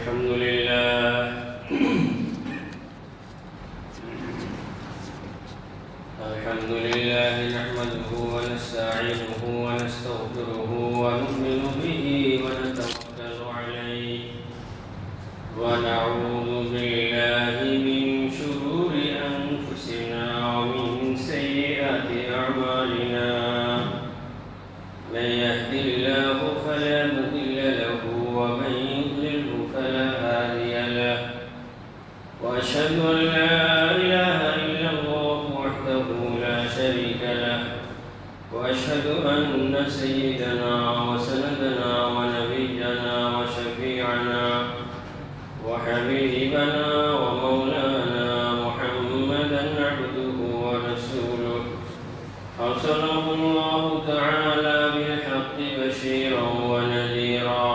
الحمد لله نحمده ونستعينه ونستغفره ونؤمن به ونتوكل عليه ونعوذ بالله من شرور أنفسنا ومن سيئات أعمالنا من يهد الله فلا مضل له ومن يضلله فلا هادي له وأشهد أن لا إله إلا الله وحده لا شريك له وأشهد أن سيدنا وسندنا ونبينا وشفيعنا وحبيبنا ومولانا محمدا عبده ورسوله أرسله الله تعالى بالحق بشيرا ونذيرا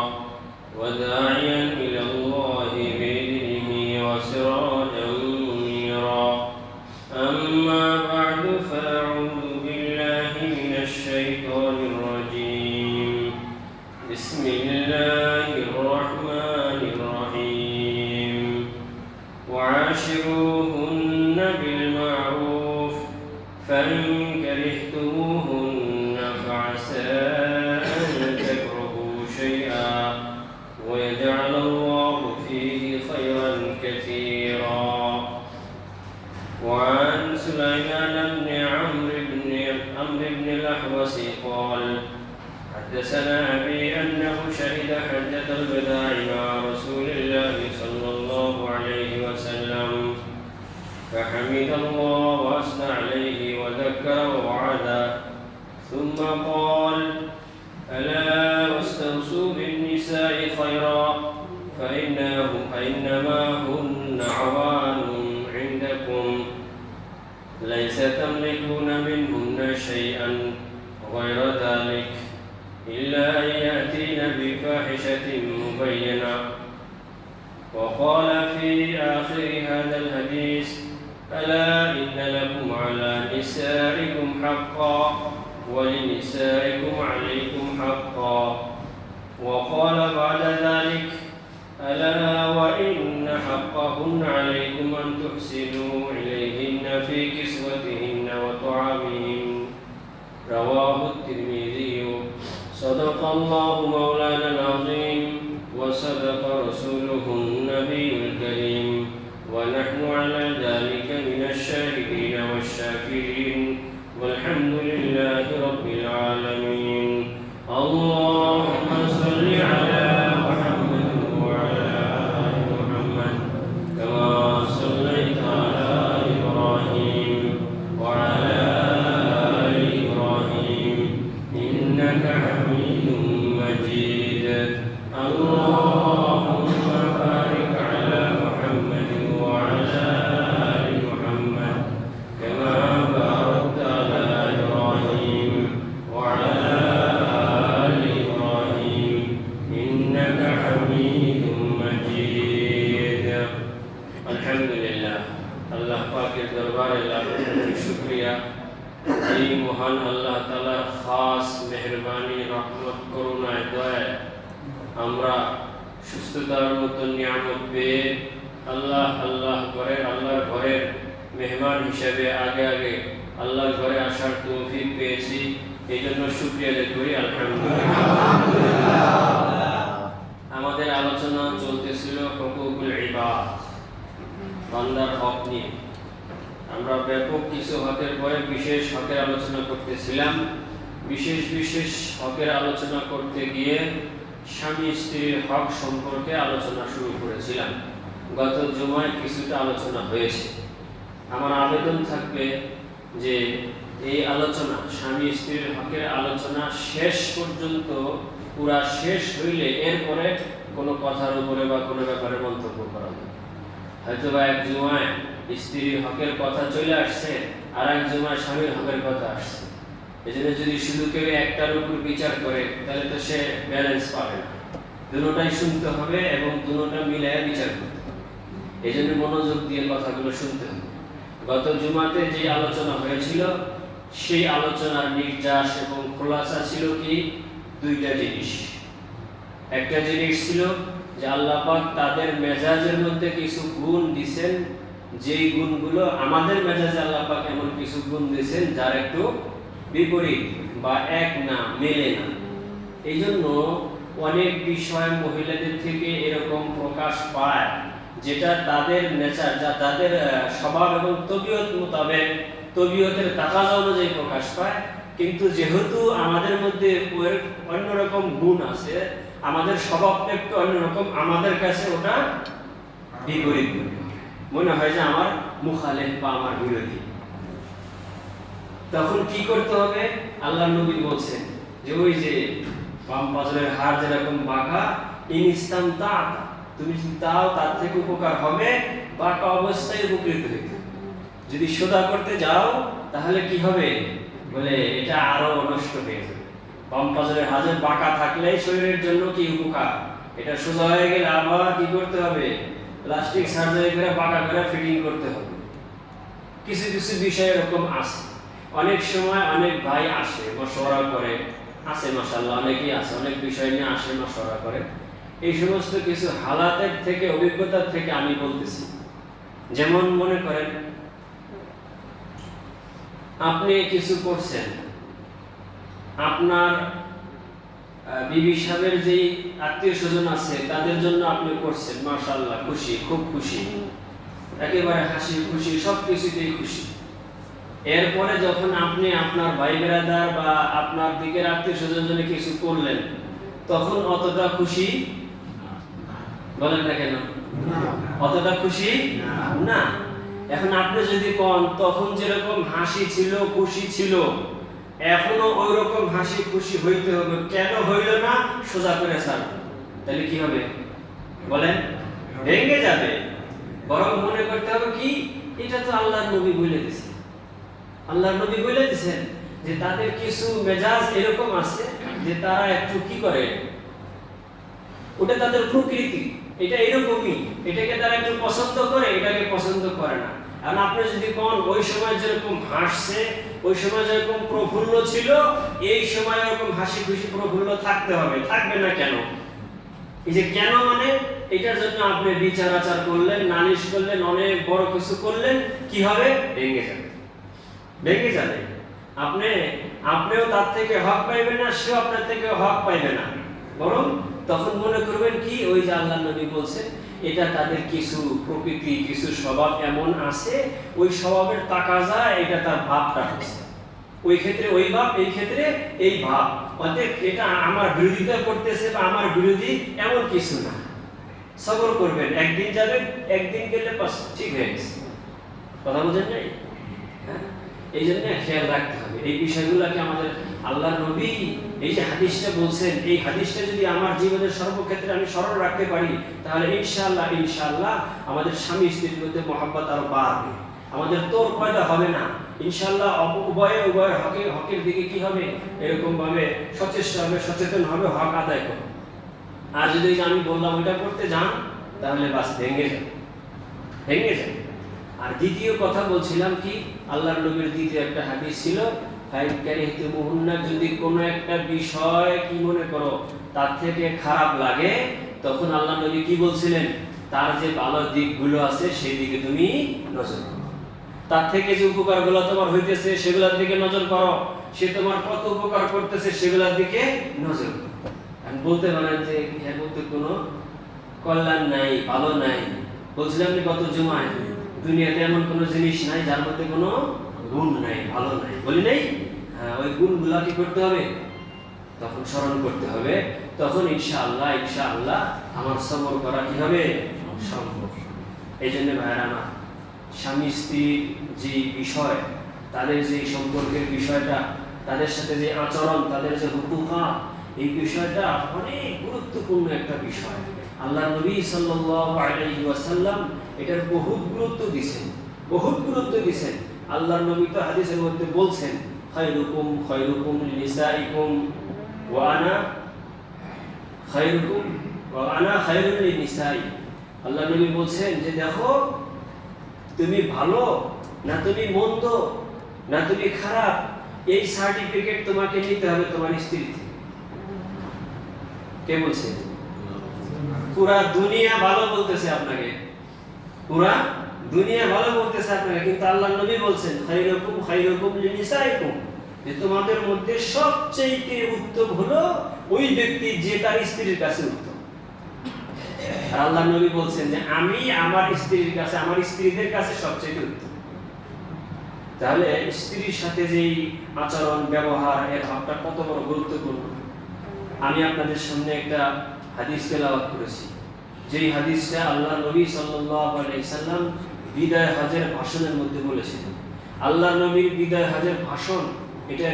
وداعيا إلى الله بإذنه وسراجا منيرا أما بعد فأعوذ بالله من الشيطان الرجيم بسم الله الرحمن الرحيم وعاشروهن بالمعروف فإن كرهتموهن فعسى أن تكرهوا شيئا ويجعل الله فيه خيرا كثيرا وعن سليمان بن عمرو بن الأحوص قال حدثنا أبي أنه شهد حجة الوداع مع رسول الله صلى الله عليه وسلم فحمد الله وأثنى عليه وذكر ووعد ثم قال ألا واستوصوا بالنساء خيرا فإنما هن عوان عندكم ليس تملكون منهن شيئا غير ذلك إلا أن يأتين بفاحشة مبينة وقال في آخر هذا الحديث ألا إن لكم على نسائكم حقا ولنسائكم عليكم حقا وقال بعد ذلك ألا وإن حقهن عليكم أن تحسنوا إليهن في كسوتهن وطعامهن رواه الترمذي صدق الله مولانا العظيم وصدق رسوله النبي الكريم ونحن على ذلك من الشاهدين والشاكرين والحمد لله رب العالمين اللهم صل على محمد وعلى آل محمد كما صليت على إبراهيم وعلى آل إبراهيم إنك حميد مجيد اللهم بارك على محمد وعلى آل محمد كما باركت على إبراهيم وعلى آل إبراهيم إنك حميد مجيد الحمد لله আল্লাহ পাকের দরবারে লাখো শুকরিয়া এই মহান আল্লাহ তাআলার খাস মেহেরবানি রহমত করুণায় দয়ায় আমরা সুস্থতার মতো নিয়ামত পেয়ে আল্লাহর ঘরের মেহমান হিসেবে আগে আল্লাহর ঘরে আসার তৌফিক পেয়েছি এই জন্য শুকরিয়া আদায় করি আলহামদুলিল্লাহ। আমাদের আলোচনা চলতেছিল হুকুকুল ইবাদ, বান্দার হক নিয়ে। আমরা ব্যাপক কিছু হকের পরে বিশেষ হকের আলোচনা করতেছিলাম। বিশেষ হকের আলোচনা করতে গিয়ে স্বামী স্ত্রীর হক সম্পর্কে আলোচনা শুরু করেছিলাম। গত জুমায় কিছুটা আলোচনা হয়েছে। আমার আবেদন থাকবে যে এই আলোচনা স্বামী স্ত্রীর হকের আলোচনা শেষ পর্যন্ত পুরা শেষ হইলে এরপরে কোনো কথার উপরে বা কোনো ব্যাপারে মন্তব্য করা যাবে। হয়তো বা এক জুমায় স্ত্রীর হকের কথা চলে আসছে, আর এক জুমায় স্বামীর হকের কথা আসছে। এজন্য যদি শুধু কেউ একটার উপর বিচার করে তাহলে তো সে ব্যালেন্স পাবে না। দুটোটাই শুনতে হবে এবং দুটোটা মিলাইয়া বিচার করতে হবে। এজন্য মনোযোগ দিয়ে কথাগুলো শুনতে হবে। গত জুমাতে যে আলোচনা হয়েছিল সেই আলোচনার নির্যাস এবং খোলাসা ছিল কি দুইটা জিনিস। একটা জিনিস ছিল যে আল্লাহ পাক তাদের মেজাজের মধ্যে কিছু গুণ দিয়েছেন, যেই গুণগুলো আমাদের মেজাজে আল্লাহ পাক এমন কিছু গুণ দিয়েছেন যার একটু বিপরীত বা এক না, মেলে না। এই জন্য অনেক বিষয় মহিলাদের থেকে এরকম প্রকাশ পায় যেটা তাদের নেচার, যা তাদের স্বভাব এবং তবিয়ত মোতাবেক, তবিয়তের তাকাজা অনুযায়ী প্রকাশ পায়। কিন্তু যেহেতু আমাদের মধ্যে অন্যরকম গুণ আছে, আমাদের স্বভাবটা একটু অন্যরকম, আমাদের কাছে ওটা বিপরীত মনে হয় যে আমার মুখালেফ বা আমার বিরোধী। তখন কি করতে হবে? আল্লাহ নবী বলছেন যে ওই যে বাম পাজরের হাড় যেরকম বাঁকা, ইনস্তাম তা তুমি যদি তাও তার থেকে উপকার হবে, বাঁকা অবস্থায় উপকৃত হইতে। যদি সোজা করতে যাও তাহলে কি হবে? বলে এটা আরো নষ্ট হয়ে যাবে। বাম পাজরের হাড়ের বাঁকা থাকলে শরীরের জন্য কি উপকার, এটা সোজা হয়ে গেলে আবার কি করতে হবে? প্লাস্টিক সার্জারি করে বাঁকা করে ফিটিং করতে হবে। কিছু কিছু বিষয় এরকম আছে। অনেক সময় অনেক ভাই আসে মশওয়ারা করে, আছে মাশাআল্লাহ অনেকেই আছে, অনেক বিষয় নিয়ে আসে মশওয়ারা করে। এই সমস্ত কিছু হালাতের থেকে, অভিজ্ঞতার থেকে আমি বলতেছি। যেমন মনে করেন আপনি কিছু করছেন, আপনার বিবি সাহেবের যেই আত্মীয় স্বজন আছে তাদের জন্য আপনি করছেন, মাশাআল্লাহ খুশি, খুব খুশি, একেবারে হাসি খুশি, সব কিছুতেই খুশি। এরপরে যখন আপনি আপনার ভাই বেরাদার বা আপনার দিকের আত্মীয় স্বজন জন্য কিছু করলেন, তখন অতটা খুশি বলেন না কেন? অতটা খুশি না। এখন আপনি যদি কোন তখন যেরকম হাসি ছিল, খুশি ছিল, এখনো ওই রকম হাসি খুশি হইতে হবে। কেন হইল না? সোজা করে স্যার, তাহলে কি হবে বলেন? ভেঙে যাবে। বরং মনে করতে হবে কি, এটা তো আল্লাহর নবী বলে দিয়েছেন। আল্লাহর নবী বলে দিয়েছেন যে তাদের কিছু মেজাজ এরকম আছে যে তারা একটু কি করে, ওটা তাদের প্রকৃতি, এটা এরকমই, এটাকে তারা একটু পছন্দ করে, এটাকে পছন্দ করে না। আর আপনি যদি কোন ওই সময় যেরকম হাসছে, ওই সময় যেরকম প্রফুল্ল ছিল, এই সময় এরকম হাসি খুশি প্রফুল্ল থাকতে হবে। থাকবে না কেন? এই যে কেন মানে এটার জন্য আপনি বিচার আচার করলেন, নালিশ করলেন, অনেক বড় কিছু করলেন, কি হবে? ভেঙে যাবে, ভেঙে যাবে। আপনিও তার থেকে হক পাইবেন না, সেও আপনার থেকে হক পাইবে না। বরং তখন মনে করবেন কি, ওই যে আল্লাহ নবী বলছেন এটা তাদের কিছু প্রকৃতি, কিছু স্বভাব এমন আছে, ওই স্বভাবের তাকাজা, এটা তার ভাবটা হচ্ছে। ওই ক্ষেত্রে ওই ভাব, এই ক্ষেত্রে এই ভাব। অতএব এটা আমার বিরোধিতা করতেছে বা আমার বিরোধী এমন কিছু না। সবর করবেন, একদিন যাবেন, একদিন গেলে ঠিক হয়ে গেছে। কথা বুঝেন নাই? এই জন্য খেয়াল রাখতে হবে এই বিষয়গুলোকে। আমাদের আল্লাহ নবী এই যে হাদিসটা বলছেন, এই হাদিসটা যদি আমার জীবনের সর্বক্ষেত্রে আমি স্মরণ রাখতে পারি, তাহলে ইনশাআল্লাহ ইনশাআল্লাহ আমাদের স্বামী স্ত্রীর মধ্যে মহব্বত আরো বাড়বে, আমাদের তোর পয়দা হবে না। ইনশাআল্লাহ উভয়ের হকের দিকে কি হবে? এরকম ভাবে সচেষ্ট হবে, সচেতন হবে, হক আদায় করবে। আর যদি আমি বললাম ওইটা করতে যান, তাহলে বাস ভেঙে যাবে, ভেঙে যাবে। আর দ্বিতীয় কথা বলছিলাম কি, আল্লাহর নবীর দ্বিতীয় একটা হাদিস ছিল, যদি কোনো একটা বিষয় কি মনে করো তার থেকে খারাপ লাগে, তখন আল্লাহ নবী কি বলছিলেন? তার যে ভালো দিকগুলো আছে সেই দিকে তুমি নজর করো। তার থেকে যে উপকারগুলো তোমার হইতেছে সেগুলোর দিকে নজর করো। সে তোমার কত উপকার করতেছে সেগুলোর দিকে নজর করো। আমি বলতে পারেন যে হ্যাঁ, বলতে কোনো কল্যাণ নাই, ভালো নাই। বলছিলাম যে গত জুমায়, দুনিয়াতে এমন কোনো জিনিস নাই যার মধ্যে কোনো গুণ নাই, ভালো নাই, বলি নাই? হ্যাঁ, ওই গুণগুলা কি করতে হবে? তখন স্মরণ করতে হবে। তখন ইনশাআল্লাহ ইনশাআল্লাহ আমার সবর করা কি হবে? সম্ভব। এই জন্য ভাইয়েরা আমার, স্বামী স্ত্রীর যে বিষয়, তাদের যে সম্পর্কের বিষয়টা, তাদের সাথে যে আচরণ, তাদের যে হুকুকা, এই বিষয়টা অনেক গুরুত্বপূর্ণ একটা বিষয়। আল্লাহ নবী সাল্লাল্লাহু আলাইহি ওয়াসাল্লাম এটার বহুত গুরুত্ব দিয়েছেন, বহুত গুরুত্ব দিয়েছেন। আল্লাহর নবী তো হাদিসের মধ্যে বলছেন, খায়রুকুম লিনিসাইকুম ওয়া আনা খায়রুল লিনিসাই। আল্লাহ নবী বলছেন যে দেখো, তুমি ভালো না তুমি মন্দ না তুমি খারাপ, এই সার্টিফিকেট তোমাকে নিতে হবে তোমার স্ত্রী থেকে। কে বলছে? পুরা দুনিয়া ভালো বলতেছে আপনাকে, পুরা দুনিয়া ভালো বলতেছে আপনাকে, কিন্তু আল্লাহর নবী বলছেন খায়রুকুম খায়রুকুম লিনিসাইকুম, যে তোমাদের মধ্যে সবচেয়ে উত্তম হলো ওই ব্যক্তি যে তার স্ত্রীর কাছে উত্তম। আর আল্লাহর নবী বলছেন যে আমি আমার স্ত্রীর কাছে, আমার স্ত্রীদের কাছে সবচেয়ে উত্তম। তাহলে স্ত্রীর সাথে যেই আচরণ ব্যবহার, এর হকটা কত বড় গুরুত্বপূর্ণ। আমি আপনাদের সামনে একটা হাদিস তেলাওয়াত করেছি, যেই হাদিসটা আল্লাহর নবী সাল্লাল্লাহু আলাইহি সাল্লাম বিদায় হজের ভাষণের মধ্যে বলেছিলেন। আল্লাহর নবীর বিদায় হজের ভাষণ এটা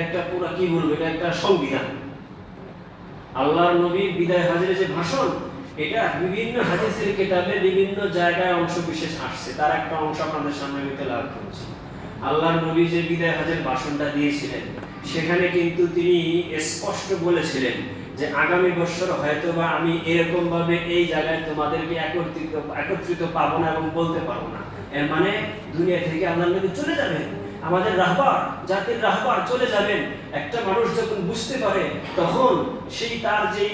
একটা পুরো কি বলবো, এটা একটা সংবিধান। আল্লাহর নবীর বিদায় হজের যে ভাষণ, এটা বিভিন্ন হাদিসের কিতাবে বিভিন্ন জায়গায় অংশ বিশেষ আসছে, তার একটা অংশ আপনাদের সামনে আমি তেলাওয়াত করেছি। আল্লাহর নবী যে বিদায় হজের ভাষণটা দিয়েছিলেন, সেখানে কিন্তু তিনি স্পষ্ট বলেছিলেন যে আগামী বছর হয়তোবা আমি এরকম ভাবে এই জায়গায় তোমাদেরকে একত্রিত পাবো না এবং বলতে পারবো না। এর মানে দুনিয়া থেকে আল্লাহর নবী চলে যাবেন, আমাদের রাহবার, জাতির রাহবার চলে যাবেন। একটা মানুষ যখন বুঝতে পারে, তখন সেই তার যে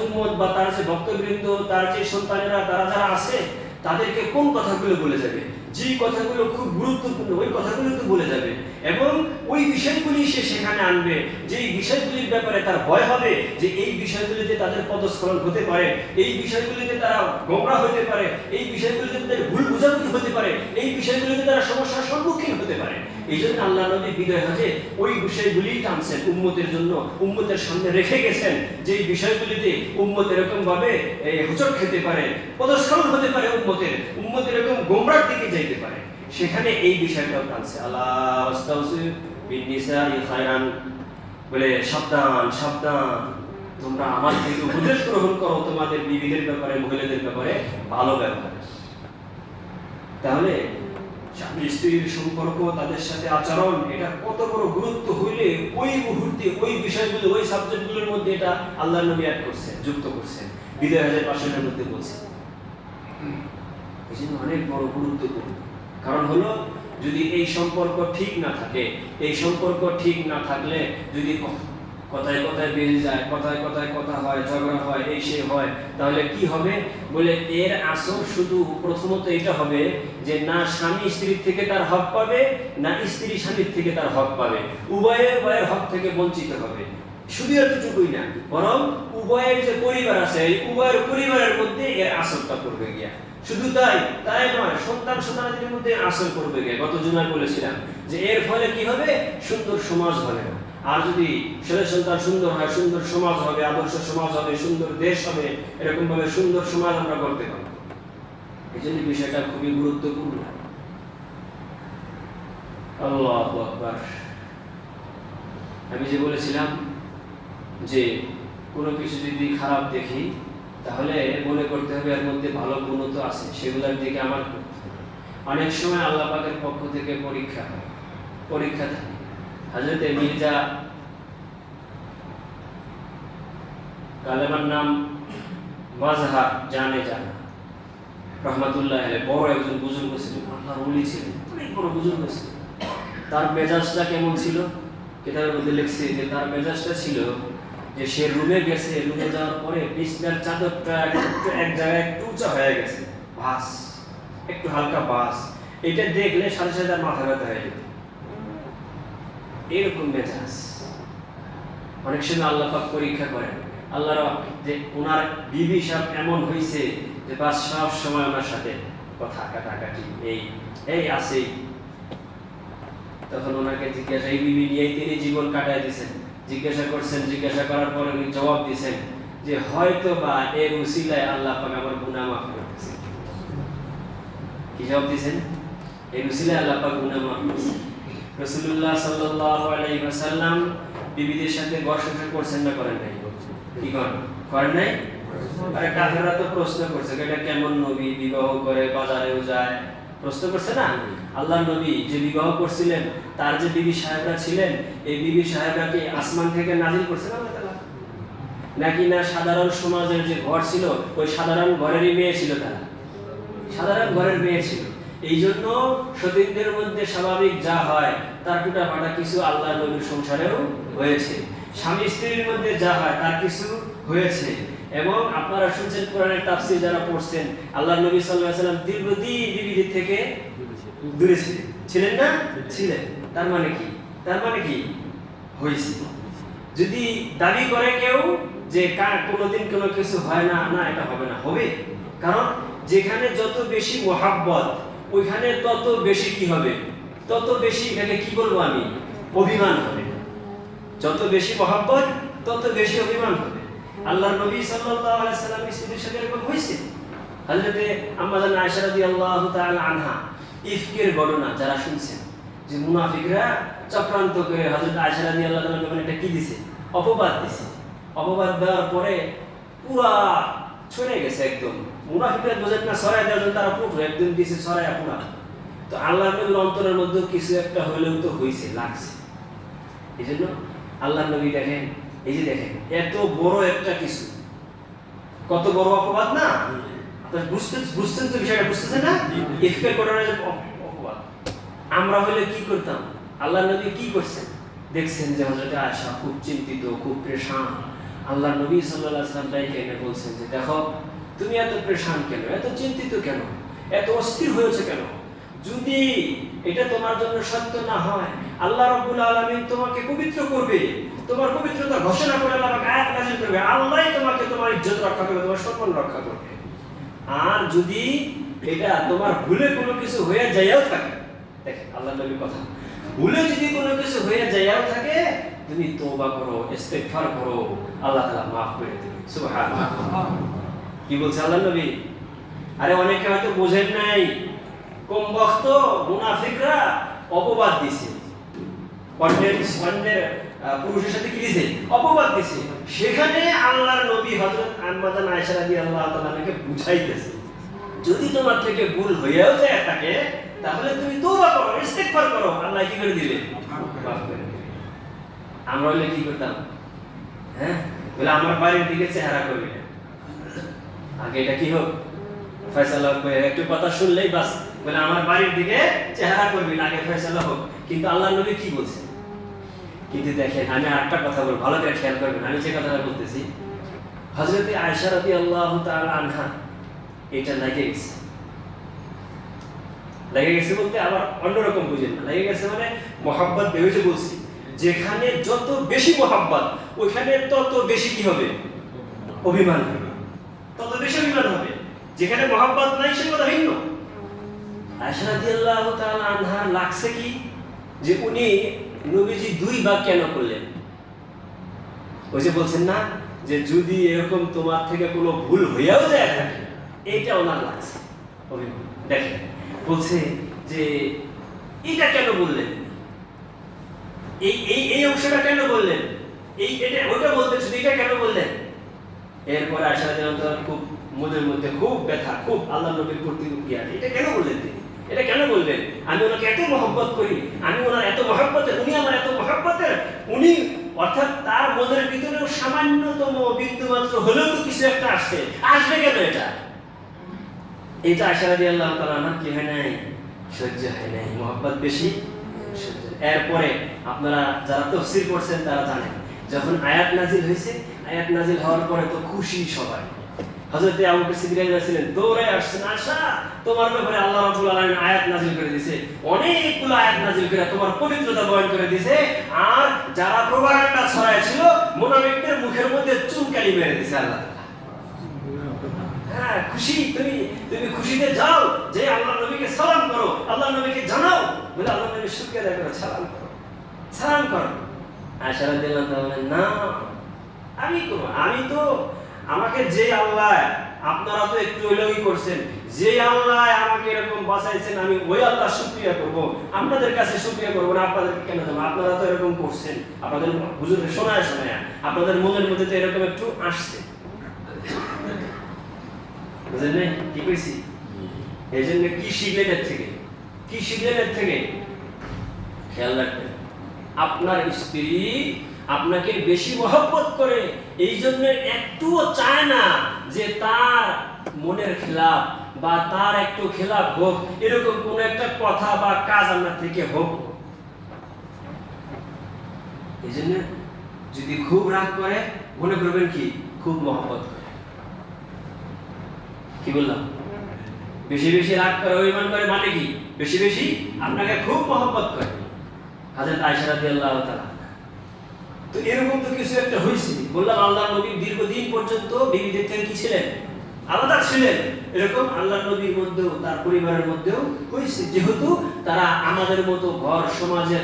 উম্মত বা তার যে ভক্তবৃন্দ, তার যে সন্তানেরা, তারা যারা আছে, তাদেরকে কোন কথাগুলো বলে যাবে, যে কথাগুলো খুব গুরুত্বপূর্ণ ওই কথাগুলো তো বলে যাবে, এবং ওই বিষয়গুলি সে সেখানে আনবে, যেই বিষয়গুলির ব্যাপারে তার ভয় হবে যে এই বিষয়গুলিতে তাদের পদস্খলন হতে পারে, এই বিষয়গুলিতে তারা গোমরাহ হতে পারে, এই বিষয়গুলিতে তাদের ভুল বোঝাবুঝি হতে পারে, এই বিষয়গুলিতে তারা সমস্যার সম্মুখীন হতে পারে। এই জন্য আল্লাহ নবী বিদায় হজে ওই বিষয়গুলি টানছেন উম্মতের জন্য, উম্মতের সামনে রেখে গেছেন, যে এই বিষয়গুলিতে উম্মত এরকম ভাবে হোঁচট খেতে পারে, পদস্খলন হতে পারে, উম্মত এরকম গোমরার দিকে যাইতে পারে, সেখানে এই বিষয়টাও টানছে। আল্লাহ আস্তাউসি বিনিসাই খায়রান, বলে সাবধান সাবধান, তোমরা আমার থেকে উপদেশ গ্রহণ করো তোমাদের বিবিদের ব্যাপারে, মহিলাদের ব্যাপারে ভালো ব্যবহার। তাহলে স্বামী স্ত্রীর সম্পর্ক, তাদের সাথে আচরণ, এটা কত বড় গুরুত্ব হইলে ওই মুহূর্তে ওই বিষয়গুলো, ওই সাবজেক্টগুলোর মধ্যে এটা আল্লাহর নবী অ্যাড করছেন, যুক্ত করছেন, বিদায় হজের ভাষণের মধ্যে বলছেন। এই জন্য অনেক বড় গুরুত্বপূর্ণ। কারণ হলো, যদি এই সম্পর্ক ঠিক না থাকে, এই সম্পর্ক ঠিক না থাকলে যদি কথায় কথায় বেড়ে যায়, কথায় কথায় কথা হয়, ঝগড়া হয়, এই সে হয়, তাহলে কি হবে বলে এর আসর শুধু প্রথমত এটা হবে যে না স্বামী স্ত্রীর থেকে তার হক পাবে, না স্ত্রী স্বামীর থেকে তার হক পাবে, উভয়ের হক থেকে বঞ্চিত হবে। শুধু এতটুকুই না, বরং উভয়ের যে পরিবার আছে, এই উভয়ের পরিবারের মধ্যে এর আসরটা করবে গিয়া। শুধু তাই নয়, সন্তানদের মধ্যে আসর করবে গিয়া। গত জুমায় বলেছিলাম যে এর ফলে কি হবে, সুন্দর সমাজ হবে। আর যদি ছেলে সন্তান সুন্দর হয়, সুন্দর সমাজ হবে, আদর্শ সমাজ হবে, সুন্দর দেশ হবে, এরকম ভাবে সুন্দর সমাজ আমরা করতে পারবো। এই জন্য বিষয়টা খুবই গুরুত্বপূর্ণ। আল্লাহু আকবার। আমি যে বলেছিলাম যে কোনো কিছু যদি খারাপ দেখি, তাহলে মনে করতে হবে এর মধ্যে ভালো গুণ তো আছে, সেগুলোর দিকে আমার অনেক সময় আল্লাহ পাকের পক্ষ থেকে পরীক্ষা থাকে। হযরত মির্জা কালেমার নাম মাজহার জানা রহমাতুল্লাহ আলাইহি, বড় একজন বুজুর্গ ছিলেন, আল্লাহর ওলি ছিলেন, অনেক বড় বুজুর্গ ছিলেন। তার মেজাজটা কেমন ছিল, কিতাবের মধ্যে লিখছে যে তার মেজাজটা ছিল যে সে রুমে গেছে, রুমে যাওয়ার পরে বিছনার চাদরটা এক জায়গায় একটু উঁচা হয়ে গেছে, ভাস, একটু হালকা ভাস, এটা দেখলে সাথে সাথে তার মাথা ব্যথা হয়ে যেত। এরকম মেজাজ। অনেক সময় আল্লাহ পাক পরীক্ষা করেন, আল্লাহর যে ওনার বিবি সাহেব এমন হয়েছে যে বাস সব সময় ওনার সাথে কথা কাটাকাটি, এই আছে। তখন ওনাকে জিজ্ঞাসা, এই বিবি নিয়ে তিনি জীবন কাটায় দিয়েছেন, জিজ্ঞাসা করছেন, জিজ্ঞাসা করার পরে উনি জবাব দিয়েছেন যে হয়তো বা এর উসিলায় আল্লাহ পাক আমার গুনাহ মাফ করতেছেন। কি জবাব দিয়েছেন? এর উসিলায় আল্লাহ পাক গুনাহ মাফ করতেছেন। রাসূলুল্লাহ সাল্লাল্লাহু আলাইহি ওয়াসাল্লাম বিবিদের সাথে বসবাস করছেন না করেন নাই? কি করেন নাই? আরে কাফেররা তো প্রশ্ন করছে, এটা কেমন নবী, বিবাহ করে বাজারেও যায়, প্রশ্ন করছে না? আল্লাহর নবী যে বিবাহ করছিলেন, তার যে বিবি সাহেবরা ছিলেন, এই বিবি সাহেবরা কি আসমান থেকে নাজিল করছেন আল্লাহ তাআলা? নাকি না সাধারণ সমাজের যে ঘর ছিল, ওই সাধারণ ঘরেরই মেয়ে ছিল, তারা সাধারণ ঘরের মেয়ে ছিল। এই জন্য সতীনদের মধ্যে স্বাভাবিক যা হয় তার টুটা ফাটা কিছু আল্লাহর নবীর সংসারেও হয়েছে। স্বামী স্ত্রীর মধ্যে যা হয় তার কিছু হয়েছে। এবং আপনারা শুনছেন কোরআনের তাফসীর যারা পড়ছেন, আল্লাহর নবী সাল্লাল্লাহু আলাইহি ওয়াসাল্লাম দীর্ঘদিন বিবি থেকে দূরে ছিলেন না? ছিলেন। তার মানে কি? তার মানে কি হয়েছে? যদি দাবি করে কেউ যে কোনোদিন কোনো কিছু হয় না, না এটা হবে না, হবে। কারণ যেখানে যত বেশি মহাব্বত ওইখানে তত বেশি কি হবে? তত বেশি এখানে কি বলবো আমি? অভিমান হবে। যত বেশি মহাব্বত তত বেশি অভিমান হবে। আল্লাহর নবী সাল্লাল্লাহু আলাইহি সাল্লামের স্ত্রীর সাথে এরকম হয়েছে। হযরতে আম্মা জান আয়েশা রাদিয়াল্লাহু তাআলা আনহা ইফকের ঘটনা যারা শুনছেন, যে মুনাফিকরা চক্রান্ত করে হযরত আয়েশা রাদিয়াল্লাহু তাআলা যখন এটা কি দিছে? অপবাদ দিছে। অপবাদ দেওয়ার পরে পুরা ছড়ে গেছে একদম। মুনাফিকরা বোঝেন না, ছড়ায় দেওয়ার জন্য তারা পুরো একদম দিছে ছড়ায় পুরা। তো আল্লাহর নবীর অন্তরের মধ্যে কিছু একটা হইলেও তো হয়েছে, লাগছে। এই জন্য আল্লাহর নবী দেখেন, এই যে দেখেন এত বড় একটা কিছু, কত বড় অপবাদ না? আপনারা বুঝছেন তো বিষয়টা, বুঝতেছেন না? ইফকের ঘটনা যে অপবাদ। আমরা হলে কি করতাম? আল্লাহর নবী কি করছেন? দেখছেন যে হযরত আয়েশা খুব চিন্তিত, খুব পেরেশান। আল্লাহর নবী সাল্লাল্লাহু আলাইহি ওয়াসাল্লাম তাইকে এনে বলছেন যে দেখো তুমি এত পেরেশান কেন, এত চিন্তিত কেন, এত অস্থির হয়েছে কেন? যদি এটা তোমার জন্য সত্য না হয়, আল্লাহ রাব্বুল আলামিন তোমাকে পবিত্র করবে, তোমার পবিত্রতা ঘোষণা করে আল্লাহ পাক আয়াত নাযিল করবে, আল্লাহই তোমাকে তোমার ইজ্জত রক্ষা করবে, তোমার সম্মান রক্ষা করবে। আর যদি এটা তোমার ভুলে কোনো কিছু হয়ে যায়ও থাকে, দেখেন আল্লাহর নবীর কথা, ভুলে যদি কোনো কিছু হয়ে যায়ও থাকে, তুমি তওবা করো, ইস্তেগফার করো, আল্লাহ তাআলা maaf করে দিবেন। সুবহানাল্লাহ। কি বলছে আল্লাহর নবী? আরে অনেকে হয়তো বোঝেন নাই, কম বক্ত মুনাফিকরা অপবাদ দিছে, অন্যের পুরুষের সাথে কি দিছে? অপবাদ দিছে। সেখানে আল্লাহর নবী হযরত আম্মা জান আয়েশা রাদিয়াল্লাহু তাআলাকে বুঝাইতেছে, যদি তোমার থেকে ভুল হয়েও যায় থাকে, তাহলে তুমি তওবা করো, ইস্তেগফার করো, আল্লাহ কি করে দিবে? মাফ করে দিবে। আমরা হলে কি করতাম? হ্যাঁ, বলে আমার বাড়ির দিকে চেহারা করবি না, আগে এটা কি হোক ফয়সালা হোক, একটু কথা শুনলেই বাস বলে আমার বাড়ির দিকে চেহারা করবি না, আগে ফয়সালা হোক। কিন্তু আল্লাহর নবী কি বলছেন? কিন্তু দেখেন আমি আরেকটা কথা বলবো, ভালো করে খেয়াল করবেন, আমি যে কথাটা বলতেছি, হযরত আয়েশা রাদিয়াল্লাহু তাআলা আনহা এটা লেগে গেছে। লেগে গেছে বলতে আবার অন্যরকম বুঝেন না, লেগে গেছে মানে মহব্বত বেড়েছে বলছি। যেখানে যত বেশি মহব্বত ওইখানে তত বেশি কি হবে? অভিমান হবে, তত বেশি অভিমান হবে। যেখানে মহব্বত নাই সে কথা ভিন্ন। আয়েশা রাদিয়াল্লাহু তাআলা আনহা লাগছে কি যে উনি নবীজি দুই ভাগ কেন করলেন? ওই যে বলছেন না যে যদি এরকম তোমার থেকে কোনো ভুল হইয়াও যায় থাকে, এইটা ওনার লাগছে অভিমান। দেখেন বলছে যে এটা কেন বললেন, এই এই এই অংশটা কেন বললেন, এই এটা ওটা বলতে শুধু এটা কেন বললেন? এরপর আয়েশা রাদিয়াল্লাহু তাআলা খুব মনের মধ্যে খুব ব্যথা, খুব আল্লাহ নবীর প্রতি ইয়া, এটা কেন বললেন তিনি? এটা কেন বললেন? আমি ওনাকে এত মহব্বত করি, আমি ওনার এত মহব্বতের, উনি আমার এত মহব্বতের, উনি অর্থাৎ তার মনের ভিতরেও সামান্যতম বিন্দু মাত্র হলেও তো কিছু একটা আসছে, আসবে কেন এটা? এটা আয়েশা রাদিয়াল্লাহু তাআলা আনহা কি হয় নাই? সহ্য হয় নাই, মহব্বত বেশি সহ্য। এরপরে আপনারা যারা তাফসীর করছেন তারা জানেন, যখন আয়াত নাজিল হয়েছে, আয়াত নাজিল হওয়ার পরে তো খুশি সবাই। হযরত আবু বকর সিদ্দিক রাদিয়াল্লাহু ছিলেন, দৌড়ে আসছেন, আয়েশা তোমার ব্যাপারে আল্লাহ রাব্বুল আলামিন আয়াত নাজিল করে দিয়েছে, অনেকগুলো আয়াত নাজিল করে তোমার পবিত্রতা বয়ান করে দিয়েছে, আর যারা প্রোপাগান্ডা ছড়াইছিল মুনাফিকদের মুখের মধ্যে চুনকালি মেরে দিয়েছে আল্লাহ তাআলা। হ্যাঁ, খুশি, তুমি খুশিতে যাও, যে আল্লাহর নবীকে সালাম করো, আল্লাহর নবীকে জানাও, বলে আল্লাহর নবীর শুকরিয়া আদায় করো, সালাম করো। আয়েশা রাদিয়াল্লাহু তাআলা বলেন, না আমি করব, আমি তো আমাকে যে আল্লাহ, আপনারা তো একটু হইলেই করছেন, যে আল্লাহ আমাকে এরকম বাঁচাইছেন, আমি ওই আল্লাহ শুকরিয়া করব, আপনাদের কাছে শুকরিয়া করব না, আপনাদেরকে কেন দেব? আপনারা তো এরকম করছেন, আপনাদের হুজুরে শোনায় আপনাদের মনের মধ্যে তো এরকম একটু আসছে, বুঝলেন না কি কইছি? এই জন্য কি শিখলেন এর থেকে? কি শিখলেন এর থেকে? খেয়াল রাখবেন, আপনার স্ত্রী আপনাকে বেশি মহব্বত করে, এই জন্য একটুও চায় না যে তার মনের খেলাফ বা তার একটু খেলাফ হোক, এরকম কোন একটা কথা বা কাজ আপনার থেকে হোক। এই জন্য যদি খুব রাগ করে, মনে করবেন কি খুব মহব্বত করে। কি বললাম? বেশি বেশি রাগ করে, অভিমান করে, মানে কি? বেশি বেশি আপনাকে খুব মহব্বত করে। হযরত আয়েশা রাদিয়াল্লাহু তাআলা, তো এরকম তো কিছু একটা হয়েছে। বললাম আল্লাহর নবী দীর্ঘদিন পর্যন্ত বিবিদের থেকে কি ছিলেন? আলাদা ছিলেন। এরকম আল্লাহর নবীর মধ্যেও, তার পরিবারের মধ্যেও হয়েছে, যেহেতু তারা আমাদের মতো ঘর সমাজের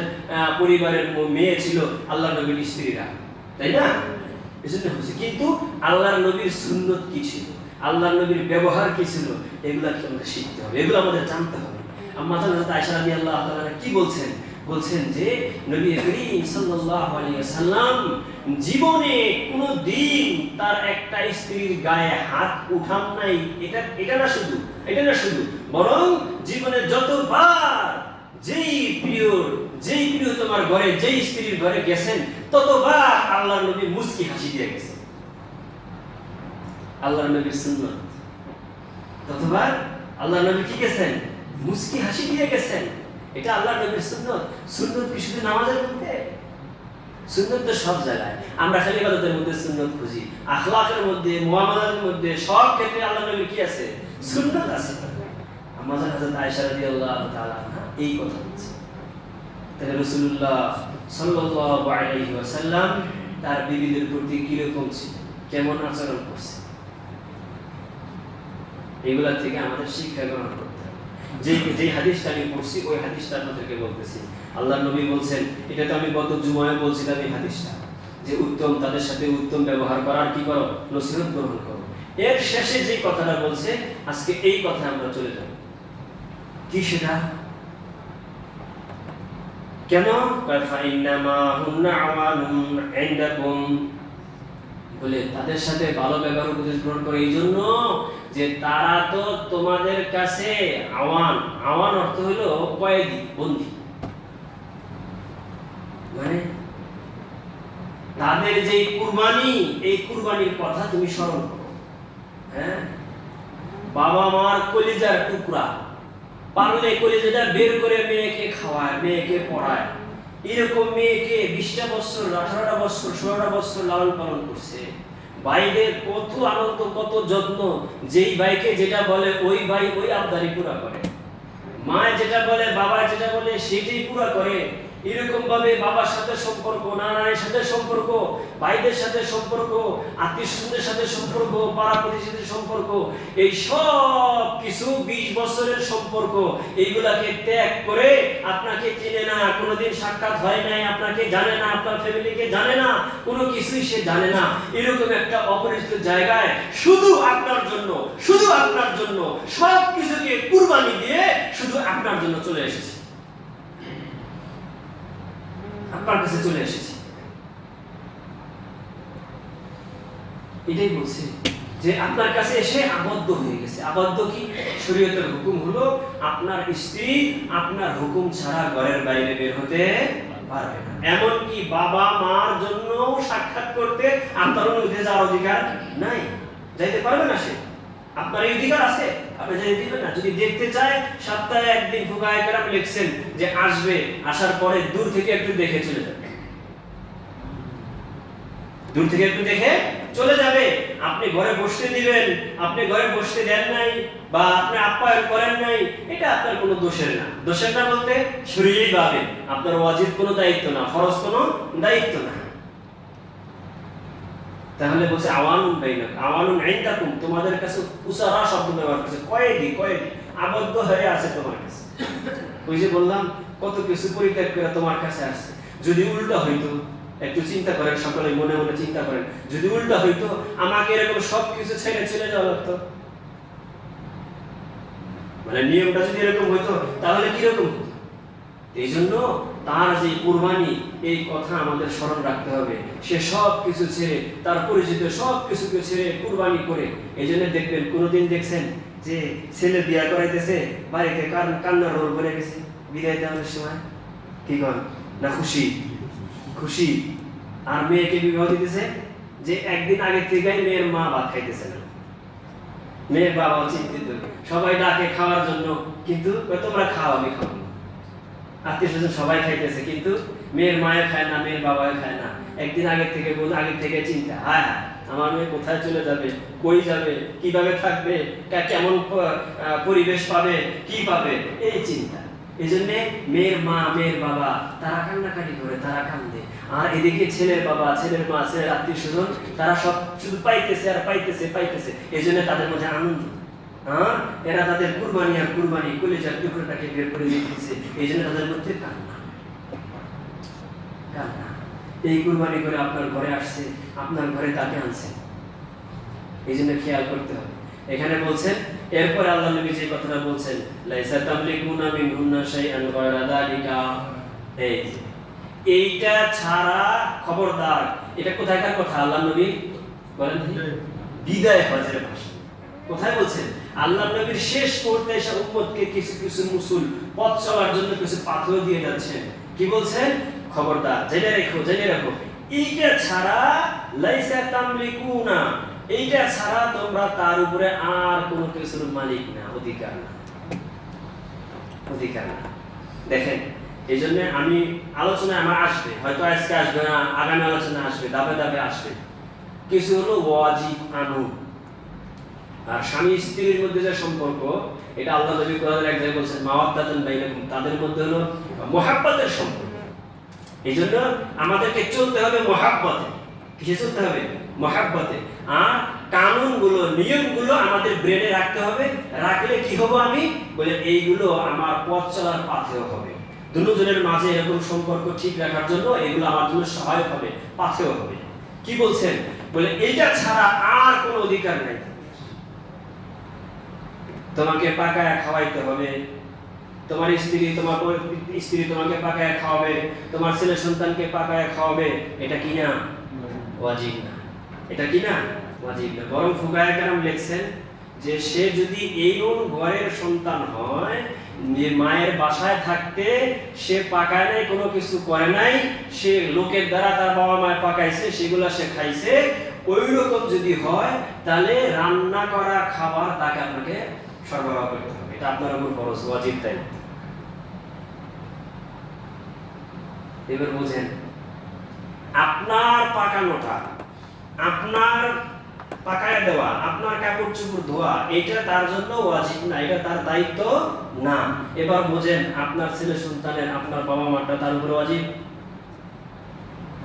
পরিবারের মেয়ে ছিল আল্লাহর নবীর স্ত্রীরা, তাই না? এজন্য হয়েছে। কিন্তু আল্লাহর নবীর সুন্নত কি ছিল, আল্লাহর নবীর ব্যবহার কি ছিল, এগুলা কি আমাদের শিখতে হবে, এগুলো আমাদের জানতে হবে। আম্মা জান হযরত আয়েশা রাদিয়াল্লাহু তাআলা কি বলছেন? বলছেন যে নবী করিম সাল্লাল্লাহু আলাইহি ওয়াসাল্লাম জীবনে কোনো দিন তার একটা স্ত্রীর গায়ে হাত উঠান নাই। এটা না শুধু, বরং জীবনে যতবার যেই প্রিয় তোমার ঘরে, যেই স্ত্রীর ঘরে গেছেন, ততবার আল্লাহর নবী মুস্কি হাসি দিয়ে গেছেন। আল্লাহর নবীর সুন্নাত, ততবার আল্লাহর নবী কি গেছেন? মুস্কি হাসি দিয়ে গেছেন। এটা আল্লাহর নবীর সুন্নাত। সুন্নাত কি শুধু নামাজের মধ্যে? সুন্নাত তো সব জায়গায়। আমরা খালি ইবাদতের মধ্যে সুন্নাত খুঁজি, আখলাকের মধ্যে, মুআমালাতের মধ্যে, সব ক্ষেত্রে আল্লাহর নবীর কি আছে? সুন্নাত আছে। আমাদের হযরত আয়েশা রাদিয়াল্লাহু তাআলা এই কথা বলছে। তাহলে রাসূলুল্লাহ সাল্লাল্লাহু আলাইহি ওয়াসাল্লাম তার বিবিদের প্রতি কি রকম ছিল, কেমন আচরণ করছে, এগুলা থেকে আমাদের শিক্ষা গ্রহণ করতে হবে। যে হাদিসটা আমি পড়ছি, ওই হাদিসটা আপনাদেরকে বলতেছি। আল্লাহর নবী বলছেন, এটা তো আমি গত জুমায় বলছিলাম এই হাদিসটা, যে উত্তম তাদের সাথে উত্তম ব্যবহার করার কি করো? নসিহত গ্রহণ করো। এর শেষে যে কথাটা বলছে, আজকে এই কথা আমরা চলে যাব। কি সেটা? কেন? ফাইন্নামা হুন্না আওয়ানুম ইনদাকুম, বলে তাদের সাথে ভালো ব্যবহার উপদেশ গ্রহণ করে এই জন্য যে তারা তো তোমাদের কাছে আওয়ান অর্থ হলো কয়েদি, বন্দী। মানে তাদের যে কুরবানি, এই কুরবানির কথা তুমি স্মরণ করো। হ্যাঁ, বাবা মার কলিজার টুকরা, পারলে কলিজাটা বের করে মেয়েকে খাওয়ায়, মেয়েকে পড়ায়। এরকম মেয়েকে 20টা বছর, 18টা বছর, 16টা বছর লালন পালন করছে। ভাইদের কত আনন্দ, কত যত্ন। যেই ভাইকে যেটা বলে ওই ভাই ওই আবদারি পুরা করে। মা যেটা বলে, বাবা যেটা বলে সেটাই পুরা করে। এরকম ভাবে বাবার সাথে সম্পর্ক, নানার সাথে সম্পর্ক, ভাইদের সাথে সম্পর্ক, আত্মীয়স্বজনদের সাথে সম্পর্ক, পাড়া প্রতিবেশীদের সম্পর্ক, এই সব কিছু 20 বছরের সম্পর্ক, এইগুলাকে ত্যাগ করে আপনাকে চিনে না, কোনোদিন সাক্ষাৎ হয় নাই, আপনাকে জানে না, আপনার ফ্যামিলিকে জানে না, কোনো কিছুই সে জানে না, এরকম একটা অপরিচিত জায়গায় শুধু আপনার জন্য সব কিছুকে কুরবানি দিয়ে শুধু আপনার জন্য চলে এসেছে, আপনার কাছে চলে এসেছি। এটাই বলছে যে আপনার কাছে এসে আবদ্ধ হয়ে গেছে। আবদ্ধ কি? শরীয়তের হুকুম হলো আপনার স্ত্রী আপনার হুকুম ছাড়া ঘরের বাইরে বের হতে পারবে না। এমনকি বাবা মার জন্য সাক্ষাৎ করতে আপনার অনুমতি যাওয়ার অধিকার নাই, যাইতে পারবে না সে। আপনার এই অধিকার আছে, আপনি যাইতে দিবেন না। যদি দেখতে চায়, সপ্তাহে একদিন ফুকায়ে কেরাম লিখছেন যে আসবে, আসার পরে দূর থেকে একটু দেখে চলে যাবে, দূর থেকে একটু দেখে চলে যাবে। আপনি ঘরে বসতে দিবেন, আপনি ঘরে বসতে দেন নাই বা আপনি আপ্যায়ন করেন নাই, এটা আপনার কোনো দোষের না। দোষের না বলতে শরীরেই ভাবে আপনার ওয়াজিব কোনো দায়িত্ব না, ফরজ কোনো দায়িত্ব না। তাহলে বলছে আওয়ানুন বাইনাকুম, আওয়ানুন ইনদাকুম, তোমাদের কাছে উসারা শব্দ ব্যবহার করছে, কয়েদি আবদ্ধ হয়ে আছে তোমার কাছে। ওই যে বললাম কত কিছু পরিত্যাগ করে তোমার কাছে আসছে। যদি উল্টো হইতো, একটু চিন্তা করেন, সকলে মনে মনে চিন্তা করেন, যদি উল্টো হইতো আমাকে এরকম সব কিছু ছেড়ে চলে যাওয়া লাগতো, মানে নিয়মটা যদি এরকম হইতো তাহলে কিরকম হতো? এই জন্য তার যে কুরবানি, এই কথা আমাদের স্মরণ রাখতে হবে। সে সব কিছু ছেড়ে, তার পরিচিত সব কিছুকে ছেড়ে কুরবানি করে। এই জন্য দেখবেন, কোনোদিন দেখছেন যে ছেলে বিয়া করাইতেছে, বাড়িতে কান্নার রোল করে গেছে বিদায় দেওয়ার সময়? কি কন না? খুশি। আর মেয়েকে বিবাহ দিতেছে যে একদিন আগে থেকে মেয়ের মা ভাত খাইতেছে না, মেয়ের বাবা চিন্তিত, সবাই ডাকে খাওয়ার জন্য, কিন্তু তোমরা খাও, আমি খাবো না। আত্মীয় স্বজন সবাই খাইতেছে, কিন্তু মেয়ের মায়ে খায় না, মেয়ের বাবাও খায় না। একদিন আগে থেকে চিন্তা, হায় আমার মেয়ে কোথায় চলে যাবে, কই যাবে, কিভাবে থাকবে, কেমন পরিবেশ পাবে, কি পাবে, এই চিন্তা। এই জন্যে মেয়ের মা, মেয়ের বাবা তারা কান্নাকাটি করে, তারা কান্দে। আর এদিকে ছেলের বাবা, ছেলের মা, ছেলের আত্মীয় স্বজন তারা সব শুধু পাইতেছে আর পাইতেছে পাইতেছে। এই জন্য তাদের মধ্যে আনন্দ। হ্যাঁ, এরা তাদের কুরবানি আর কুরবানি কলিজার টুকরোটাকে বের করে দিতেছে। এই জন্য তাদের মধ্যে কান্না কান্না। এই কুরবানি করে আপনার ঘরে আসছে, আপনার ঘরে তাকে আনছে, এই জন্য খেয়াল করতে হবে। এখানে বলছেন, এরপরে আল্লাহ নবী যে কথাটা বলছেন, লাইসা তামলিকুনা মিনহুন্না শাইআন গায়রা যালিকা, এইটা ছাড়া খবরদার। এটা কোথায়কার কথা? আল্লাহ নবী বলেন বিদায় হজের ভাষা। কোথায় বলছেন? আল্লাহ নবীর শেষ মুহূর্তে এসে উম্মতকে কিছু কিছু মুসুল পথ চলার জন্য কিছু পাথর দিয়ে যাচ্ছেন। কি বলছেন? খবরদার, জেনে রেখো, জেনে রাখো, এইটা ছাড়া লাইসা তামলিকুনা, এইটা ছাড়া তোমরা তার উপরে আর কোনো কিছুর মালিক না, অধিকার না, অধিকার না। দেখেন, এই জন্য আমি আলোচনায় আমার আসবে, হয়তো আজকে আসবে না, আগামী আলোচনা আসবে, ধাপে ধাপে আসবে। কিছু হলো ওয়াজিব আনুন। আর স্বামী স্ত্রীর মধ্যে যে সম্পর্ক, এটা আল্লাহ নবী কোরআনের এক জায়গায় বলছেন, মাওয়াদ্দাতুন বাইনাকুম, তাদের মধ্যে হলো মহাব্বতের সম্পর্ক। এই জন্য আমাদেরকে চলতে হবে মহাব্বতে। কিসে চলতে হবে? মহাব্বতে। আর কানুনগুলো, নিয়মগুলো আমাদের ব্রেনে রাখতে হবে। রাখলে কি হবো আমি? বলে এইগুলো আমার পথ চলার পাথেয় হবে। দুজনের মাঝে এরকম সম্পর্ক ঠিক রাখার জন্য এগুলো আমার জন্য সহায়ক হবে, পাথেয় হবে। কি বলছেন? বলে এইটা ছাড়া আর কোনো অধিকার নাই। তোমাকে পাকায়া খাওয়াইতে হবে, তোমার স্ত্রী তোমাকে পাকায়া খাওয়াবে, তোমার ছেলে সন্তানকে পাকায়া খাওয়াবে। এটা কি না? ওয়াজিব না। এটা কি না? ওয়াজিব না। বরং ফুকাহায়ে কেরাম লিখছেন যে সে যদি এইরকম ঘরের সন্তান হয়, যে মায়ের বাসায় থাকতে সে পাকায় নাই, কোনো কিছু করে নাই, সে লোকের দ্বারা তার বাবা মায়ের পাকাইছে, সেগুলা সে খাইছে, ওই রকম যদি হয়, তাহলে রান্না করা খাবার তাকে আপনাকে সরবরাহ করতে হবে। এটা আপনার উপর ফরজ, ওয়াজিব, তাই। এবার বুঝেন, আপনার পাকানোটা, আপনার পাকায় দেওয়া, আপনার কাপড় চোপড় ধোয়া, এটা তার জন্য ওয়াজিব না, এটা তার দায়িত্ব না। এবার বুঝেন, আপনার ছেলে সন্তানের, আপনার বাবা মাটা তার উপর ওয়াজিব?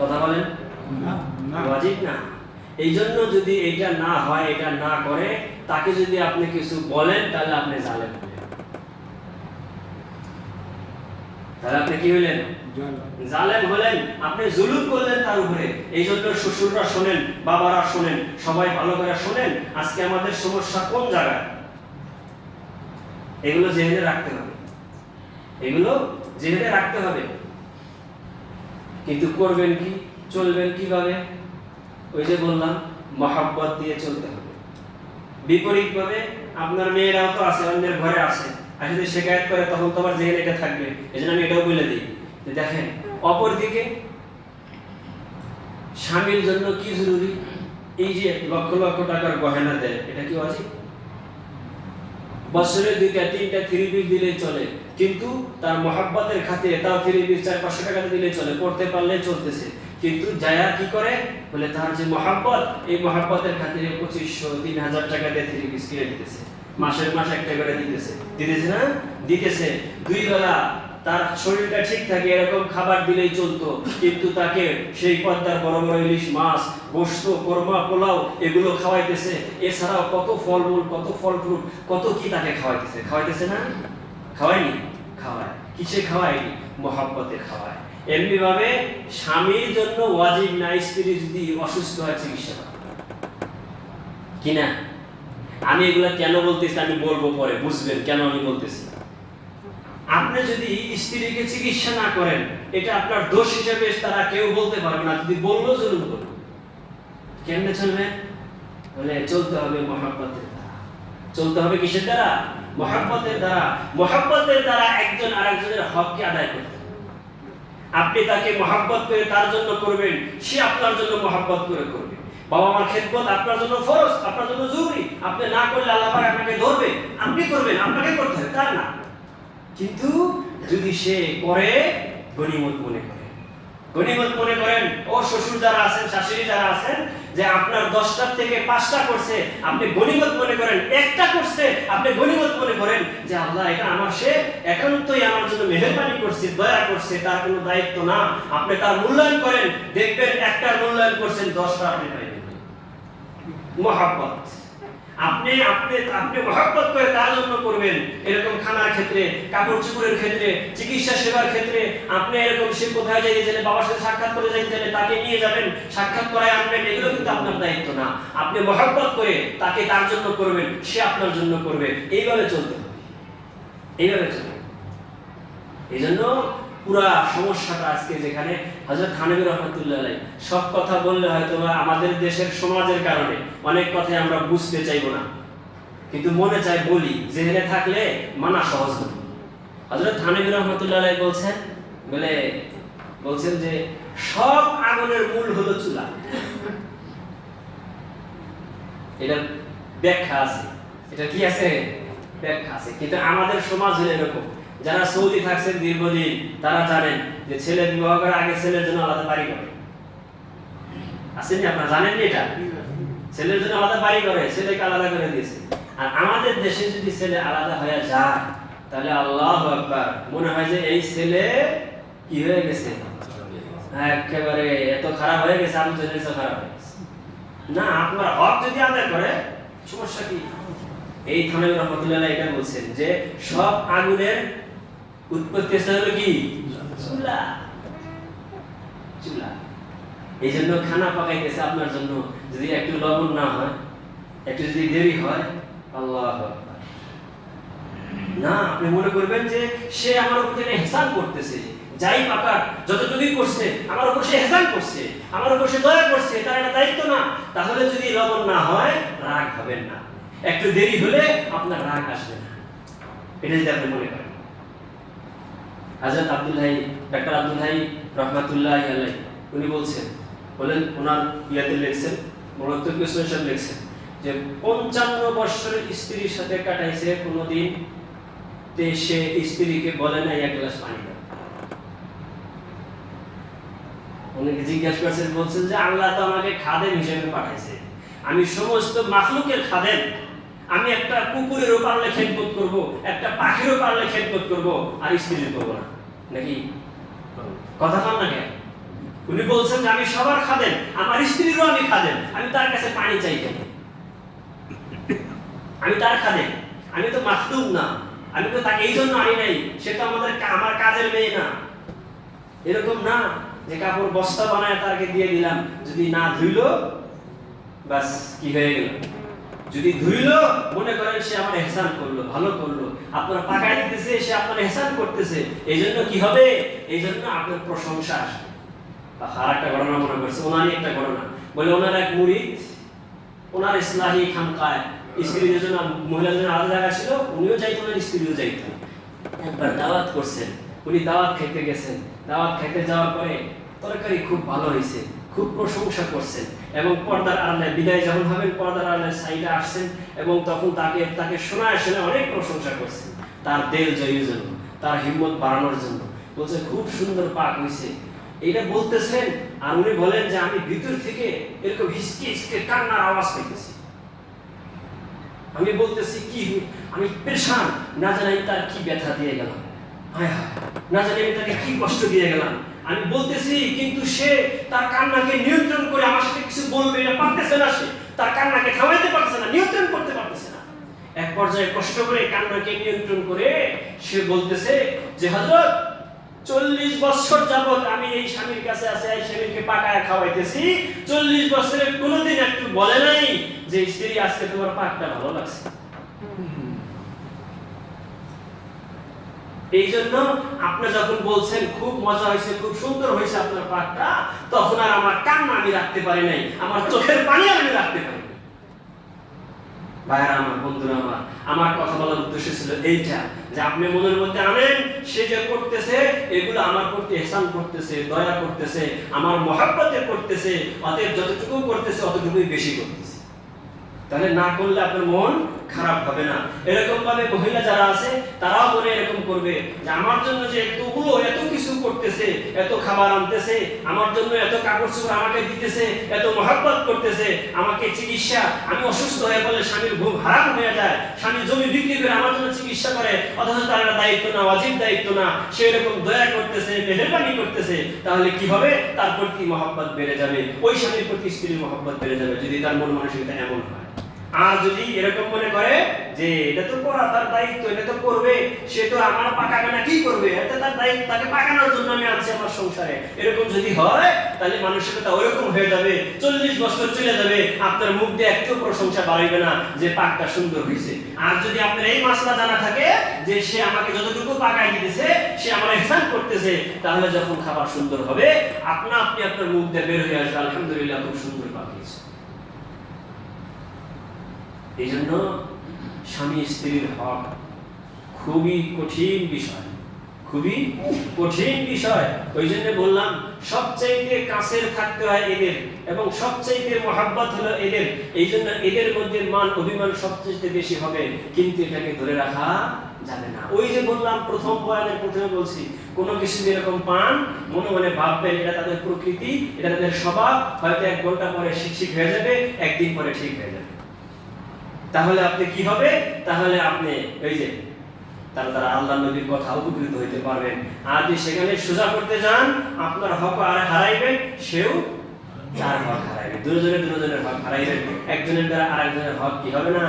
কথা বলেন, ওয়াজিব না। এই জন্য যদি এটা না হয়, এটা না করে, তাকে যদি আপনি কিছু বলেন, তাহলে আপনি জালেম হলেন। তাহলে আপনি কি হলেন? জালেম হলেন, আপনি জুলুম করলেন তার উপরে। এই জন্য শ্বশুররা শোনেন, বাবারা শোনেন, সবাই ভালো করে শোনেন, আজকে আমাদের সমস্যা কোন জায়গায়, এগুলো জেনে রাখতে হবে, এগুলো জেনে রাখতে হবে। কিন্তু করবেন কি, চলবেন কিভাবে? ওই যে বললাম, মহব্বত দিয়ে চলতে হবে। বিপরীত ভাবে আপনার মেয়েরাও তো আছে, অন্যের ঘরে আছে, আর যদি শিকায়ত করে, তখন তোমার জেনে এটা থাকবে। এই জন্য আমি এটাও বলে দিই, দেখেন, অপরদিকে স্বামীর জন্য কি জরুরি? এই যে লক্ষ লক্ষ টাকার গয়না দেয়, এটা কি ওয়াজিব? বছরে 2টা 3টা 3 পিস দিলেই চলে, কিন্তু তার মহব্বতের খাতিরে তাও 3 পিস 400-500 টাকা দিলেই চলে, পড়তে পারলে চলতেছে। কিন্তু যায়া কি করে? বলে তার যে মহব্বত, এই মহব্বতের খাতিরে 2500-3000 টাকা দিয়ে 3 পিস কিনে দিতেছে, মাসের মাস একটা করে দিতেছে, দিতেছে না? দিতেছে। 2 বেলা তার শরীরটা ঠিক থাকে, এরকম খাবার দিলেই চলতো, কিন্তু তাকে সেই পদ্মার বড় বড় ইলিশ মাছ, গোশত, কোরমা, পোলাও এগুলো খাওয়াইতেছে। এছাড়াও কত ফলমূল, কত ফল ফ্রুট, কত কি তাকে খাওয়াইতেছে। খাওয়াইতেছে না? খাওয়ায়নি? খাওয়ায়। কিসে খাওয়ায়নি? মহব্বতে খাওয়ায়। এমনি ভাবে স্বামীর জন্য ওয়াজিব না স্ত্রী যদি অসুস্থ হয় চিকিৎসা করা, কিনা? আমি এগুলা কেন বলতেছি আমি বলবো পরে, বুঝবেন কেন আমি বলতেছি। আপনি যদি স্ত্রীকে চিকিৎসা না করেন, এটা আপনার দোষ হিসেবে তারা কেউ বলতে পারবে না, যদি বললো জরুর করবে। কেমনে চলবে? বলে চলতে হবে মহব্বতের দ্বারা। চলতে হবে কিসের দ্বারা? মহব্বতের দ্বারা। মহব্বতের দ্বারা একজন আরেকজনের হককে আদায় করতে হবে। আপনি তাকে মহব্বত করে তার জন্য করবেন, সে আপনার জন্য মহব্বত করে করবে। বাবা মার খেদমত আপনার জন্য ফরজ, আপনার জন্য জরুরি। আপনি না করলে আল্লাহ পাক আপনাকে ধরবে, আপনি করবেন, আপনাকে করতে হবে, তার না। কিন্তু যদি সে করে গনিমত মনে করেন, গনিমত মনে করেন, ও শ্বশুর যারা আছেন, শাশুড়ি যারা আছেন, যে আপনার 10টা থেকে 5টা করছে আপনি গনিমত মনে করেন, একটা করছে আপনি গনিমত মনে করেন যে আল্লাহ এটা আমার সে একান্তই আমার জন্য মেহেরবানি করছে, দয়া করছে, তার কোনো দায়িত্ব না। আপনি তার মূল্যায়ন করেন, দেখবেন একটার মূল্যায়ন করছেন 10টা আপনি পাইবেন। মহব্বত আপনি আপনি আপনি মহব্বত করে তার জন্য করবেন। এরকম খানার ক্ষেত্রে, কাপড় চোপড়ের ক্ষেত্রে, চিকিৎসা সেবার ক্ষেত্রে আপনি এরকম সে কোথায় যাইতে চাইলে, বাবার সাথে সাক্ষাৎ করে যাইতে চাইলে তাকে নিয়ে যাবেন, সাক্ষাৎ করায় আনবেন, এগুলো কিন্তু আপনার দায়িত্ব না। আপনি মহব্বত করে তাকে তার জন্য করবেন, সে আপনার জন্য করবে। এইভাবে চলতে হবে, এইভাবে চলবে। এই জন্য পুরা সমস্যাটা আজকে যেখানে হযরত থানভী রাহমাতুল্লাহ আলাইহি সব কথা বললে হয়তো আমাদের দেশের সমাজের কারণে অনেক কথাই আমরা বুঝতে চাইবো না, কিন্তু মনে চাই বলি, জেহেনে থাকলে মানা সহজ হবে। হযরত থানভী রাহমাতুল্লাহ আলাইহি বলছেন যে সব আগুনের মূল হলো চুলা। এটা ব্যাখ্যা আছে, এটা কি আছে? ব্যাখ্যা আছে। কিন্তু আমাদের সমাজ হলো এরকম, যারা সৌদি থাকছেন দীর্ঘদিন তারা জানেন যে ছেলে বিবাহ করার আগে ছেলের জন্য আলাদা বাড়ি করে। আসেননি আপনারা জানেন না? এটা ছেলের জন্য আলাদা বাড়ি করে, ছেলেকে আলাদা করে দিয়েছে। আর আমাদের দেশে যদি ছেলে আলাদা হয়ে যায় তাহলে আল্লাহু আকবার, মনে হয় যে এই ছেলে কি হয়ে গেছে, একেবারে এত খারাপ হয়ে গেছে, আমি ছেলে খারাপ হয়ে গেছে। না, আপনার হক যদি আদায় করে সমস্যা কি? এই থানভী রাহমাতুল্লাহ আলাইহি এটা বলছেন যে সব আগুনের উৎপত্তি স্থান হলো কি? চুলা। চুলা। এই জন্য খানা পাকাইতেছে আপনার জন্য, যদি একটু লবণ না হয়, একটু যদি দেরি হয়, আল্লাহু আকবার, না আপনি মনে করবেন যে সে আমার উপর থেকে ইহসান করতেছে, যাই পাকার যতটুকুই করছে আমার উপর সে ইহসান করছে, আমার উপর সে দয়া করছে, তার একটা দায়িত্ব না। তাহলে যদি লবণ না হয় রাগ হবেন না, একটু দেরি হলে আপনার রাগ আসবে না, এটা যদি আপনি মনে করেন। হযরত ডাক্তার আব্দুল্লাহ রাহমাতুল্লাহি আলাইহি উনি বলেন ওনার ইয়াতে লিখছেন, মরত্ব বিশ্লেষণ লিখছেন যে 55 বছরের স্ত্রীর সাথে কাটাইছে, কোনোদিন সে স্ত্রীকে বলে না এক গ্লাস পানি দাও। উনিকে জিজ্ঞাসা করছেন, বলছেন যে আল্লাহ তো আমাকে খাদেম হিসেবে পাঠাইছে, আমি সমস্ত মাখলুকের খাদেম, আমি একটা কুকুরেরও পারলে খেদমত করব, একটা পাখিরও পারলে খেদমত করব, আর স্ত্রীর করব না, নাকি কথা কম না কেন? উনি বলছেন যে আমি সবার খাদেম, আমার স্ত্রীরও আমি খাদেম, আমি তার কাছে পানি চাইতে, আমি তার খাদেম, আমি তো মাখলুক না, আমি তো তাকে এই জন্য আনি নাই, সে তো আমার কাজের মেয়ে না। এরকম না যে কাপড় বস্তা বানায় তাকে দিয়ে দিলাম, যদি না ধুইলো বাস কি হয়ে গেল, যদি ধুইলো মনে করেন সে আমার ইহসান করলো, ভালো করলো, আপনার পাকায় দিতেছে, সে আপনার ইহসান করতেছে, এই জন্য কি হবে? এই জন্য আপনার প্রশংসা আসবে। আর একটা ঘটনা মনে করছে, ওনারই একটা ঘটনা, বলে ওনার এক মুরিদ, ওনার ইসলাহি খানকায় স্ত্রীদের জন্য, মহিলাদের জন্য আলাদা জায়গা ছিল, উনিও যাইতেন আর স্ত্রীও যাইতেন। একবার দাওয়াত করছেন, উনি দাওয়াত খেতে গেছেন, দাওয়াত খেতে যাওয়ার পরে তরকারি খুব ভালো হয়েছে, খুব প্রশংসা করছেন, এবং পর্দার আড়ালে বিদায় যখন হবেন পর্দার আড়ালে সাইডে আসছেন, এবং তখন তাকে শোনায় অনেক প্রশংসা করছেন, তার দিল জয়ের জন্য, তার হিম্মত বাড়ানোর জন্য। বলছে খুব সুন্দর পাক হয়েছে, এটা বলতেছেন, আর উনি বলেন যে আমি ভিতর থেকে এরকম হিসকে হিসকে কান্নার আওয়াজ পাইতেছি। আমি বলতেছি কি, আমি পেরেশান, না জানি তার কি ব্যথা দিয়ে গেলাম, না জানি আমি তাকে কি কষ্ট দিয়ে গেলাম। আমি বলতেছি কিন্তু সে তার কান্নাকে নিয়ন্ত্রণ করে আমার সাথে কিছু বলবে এটা পারতেছে না, সে তার কান্নাকে থামাইতে পারতেছে না, নিয়ন্ত্রণ করতে পারতেছে না। এক পর্যায়ে কষ্ট করে কান্নাকে নিয়ন্ত্রণ করে সে বলতেছে যে হযরত 40 বছর যাবত আমি এই স্বামীর কাছে আছি, এই স্বামীকে পাকায় খাওয়াইতেছি, 40 বছরে কোনোদিন একটু বলে নাই যে স্ত্রী আজকে তোমার পাকটা ভালো লাগছে। এই জন্য আপনি যখন বলছেন খুব মজা হয়েছে, খুব সুন্দর হয়েছে আপনার পাকটা, তখন আর আমার কান্না আমি রাখতে পারি নাই, আমার চোখের পানি আমি রাখতে পারি। ভাইরা আমার, বন্ধুরা আমার কথা বলার উদ্দেশ্য ছিল এইটা, যে আপনি মনের মধ্যে আনেন সে যে করতেছে এগুলো আমার প্রতি ইহসান করতেছে, দয়া করতেছে, আমার মহব্বতে করতেছে, অতএব যতটুকু করতেছে অতটুকুই বেশি করতেছে। তাহলে না করলে আপনার মন খারাপ হবে না। এরকম ভাবে মহিলা যারা আছে তারাও মনে এরকম করবে যে আমার জন্য যে এত কিছু করতেছে, এত খাবার আনতেছে, আমার জন্য এত কাপড় চোপড় আমাকে দিতেছে, এত মহব্বত করতেছে, আমাকে চিকিৎসা, আমি অসুস্থ হয়ে পড়লে স্বামীর ঘুম হারাম হয়ে যায়, স্বামী জমি বিক্রি করে আমার জন্য চিকিৎসা করে, অথচ তার একটা দায়িত্ব না, ওয়াজিব দায়িত্ব না, সে এরকম দয়া করতেছে, মেহেরবানি করতেছে, তাহলে কি হবে? তার প্রতি মহব্বত বেড়ে যাবে, ওই স্বামীর প্রতি স্ত্রীর মহব্বত বেড়ে যাবে, যদি তার মন মানসিকতা এমন হয়। আর যদি এরকম মনে করে যে এটা তো করা তার দায়িত্ব, এটা তো করবে, সে তো আমার পাকাবে না, কি করবে, এটা তার দায়িত্ব, তাকে পাকানোর জন্য আমি আছি আমার সংসারে, এরকম যদি হয় তাহলে মানসিকতা ওরকম হয়ে যাবে, 40 বছর চলে যাবে, আপনার মুখ দিয়ে একটু প্রশংসা বাড়াইবে না যে পাকটা সুন্দর হয়েছে। আর যদি আপনার এই মাসলা জানা থাকে যে সে আমাকে যতটুকু পাকাই দিতেছে, সে আমার ইহসান করতেছে, তাহলে যখন খাবার সুন্দর হবে আপনি আপনার মুখ দিয়ে বের হয়ে আসবে, আলহামদুলিল্লাহ খুব সুন্দর পাকিয়েছে। এই জন্য স্বামী স্ত্রীর হক খুবই কঠিন বিষয়, খুবই কঠিন বিষয়। ওই জন্য বললাম সবচাইতে কাছের থাকতে হয় এদের, এবং সবচাইতে মহব্বত হলো এদের। এই জন্য এদের মধ্যে মান অভিমান সবচেয়ে বেশি হবে, কিন্তু এটাকে ধরে রাখা যাবে না। ওই যে বললাম প্রথম বয়ানের প্রথমে বলছি, কোনো কিছু যেরকম পান মনে মনে ভাববেন এটা তাদের প্রকৃতি, এটা তাদের স্বভাব, হয়তো 1 ঘন্টা পরে শিক্ষিত হয়ে যাবে, একদিন পরে ঠিক হয়ে যাবে। তাহলে আপনি কি হবে? তাহলে আপনি ওই যে তারা আল্লাহর নবীর কথা উপকৃত হইতে পারবেন। আর যদি সেখানে সোজা করতে যান, আপনার হক আর হারাইবেন, সেও তার হক হারাইবে, দুজনের হক হারাইবেন, একজনের দ্বারা আরেকজনের হক কি হবে না?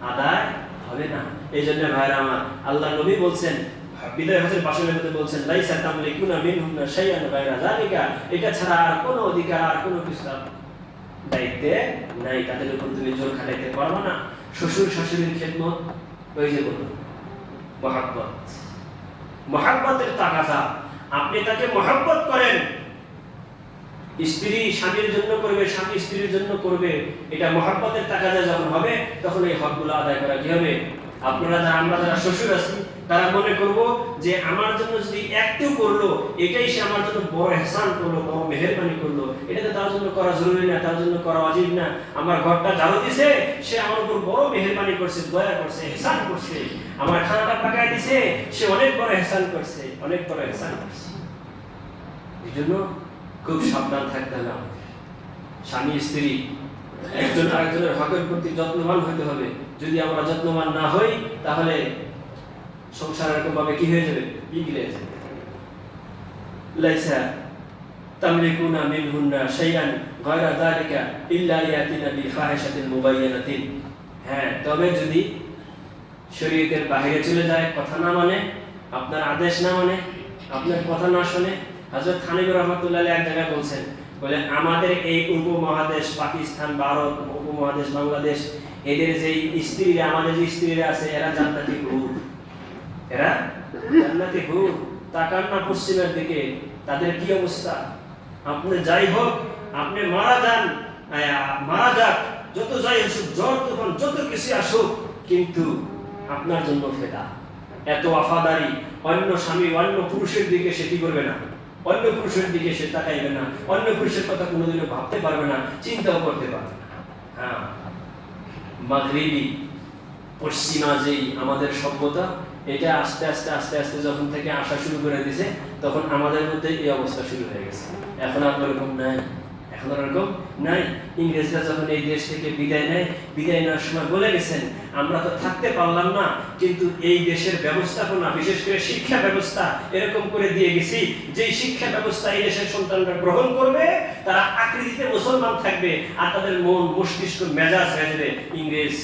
আদায় হবে না। এই জন্য ভাইরা আমার, আল্লাহর নবী বলছেন, বিদায় হজের ভাষণের মধ্যে বলছেন, লাইসা তামলিকুনা মিনহুন্না শাইআন গায়রা যালিকা, এটা ছাড়া আর কোনো অধিকার, আর কোনো কিছু দায়িত্বে নাই, তাদের উপর তুমি জোর খাটাইতে পারবে না। শ্বশুর শাশুড়ির খেদমত, ওই যে বলুন মহব্বত, মহব্বতের তাকাজা, আপনি তাকে মহব্বত করেন, স্ত্রী স্বামীর জন্য করবে, স্বামী স্ত্রীর জন্য করবে, এটা মহব্বতের তাকাজা যখন হবে, তখন এই হকগুলো আদায় করা কি হবে? আমরা যারা শ্বশুর আছি তারা মনে করব যে আমার জন্য যদি একটু করলো, এটাই সে আমার জন্য বড় ইহসান করলো, বড় মেহেরবানি করলো, এটা তো তার জন্য করা জরুরি না, তার জন্য করা ওয়াজিব না। আমার ঘরটা ঝাড়ু দিছে, সে আমার উপর বড় মেহেরবানি করছে, দয়া করছে, ইহসান করছে। আমার খানাটা পাকায় দিছে, সে অনেক বড় ইহসান করছে, অনেক বড় ইহসান করছে। এই জন্য খুব সাবধান থাকতে হবে আমাদের। স্বামী স্ত্রী একজন আরেকজনের হকের প্রতি যত্নবান হতে হবে। যদি আমরা যত্নবান না হই, তাহলে সংসার এরকম ভাবে কি হয়ে যাবে? বিগড়ে যাবে। লাইসা তামলিকুনা মিনহুন্না শাইআন গায়রা যালিকা ইল্লা ইয়াতিনা বিফাহিশাতিন মুবায়্যানাতিন। হ্যাঁ, তবে যদি শরীয়তের বাইরে চলে যায়, কথা না মানে, আপনার আদেশ না মানে, আপনার কথা না শুনে, হযরত থানভী রাহমাতুল্লাহ আলাইহি এক জায়গায় বলছেন, বলে আমাদের এই উপমহাদেশ পাকিস্তান, ভারত, উপমহাদেশ বাংলাদেশ, এদের যে স্ত্রীরা, আমাদের যে স্ত্রীরা আছে, এরা জান্নাতি হুর, এরা জান্নাতি হুর। তাকান না পশ্চিমের দিকে, তাদের কি অবস্থা। আপনি যাই হোক, আপনি মারা যাক, যত যাই আসুক, জ্বর তুফান যত কিছু আসুক, কিন্তু আপনার জন্য ফেদা। এত ওয়াফাদারি, অন্য স্বামী অন্য পুরুষের দিকে সে কি করবে না, অন্য পুরুষের দিকে সে তাকাইবে না, অন্য পুরুষের কথা কোনোদিনও ভাবতে পারবে না, চিন্তাও করতে পারবে না। হ্যাঁ, মাগরিবি পশ্চিমা যেই আমাদের সভ্যতা, এটা আস্তে আস্তে যখন থেকে আসা শুরু করে দিয়েছে, তখন আমাদের মধ্যে এই অবস্থা শুরু হয়ে গেছে। এখন আর এরকম নাই, এখন আর এরকম নাই। ইংরেজরা যখন এই দেশ থেকে বিদায় নেওয়ার সময় বলে গেছেন, আমরা তো থাকতে পারলাম না, কিন্তু এই দেশের ব্যবস্থাপনা, বিশেষ করে শিক্ষা ব্যবস্থা এরকম করে দিয়ে গেছি, যে শিক্ষা ব্যবস্থা এই দেশের সন্তানরা গ্রহণ করবে, তারা আকৃতিতে মুসলমান থাকবে, আর তাদের মন মস্তিষ্ক মেজাজ হয়ে যাবে ইংরেজ,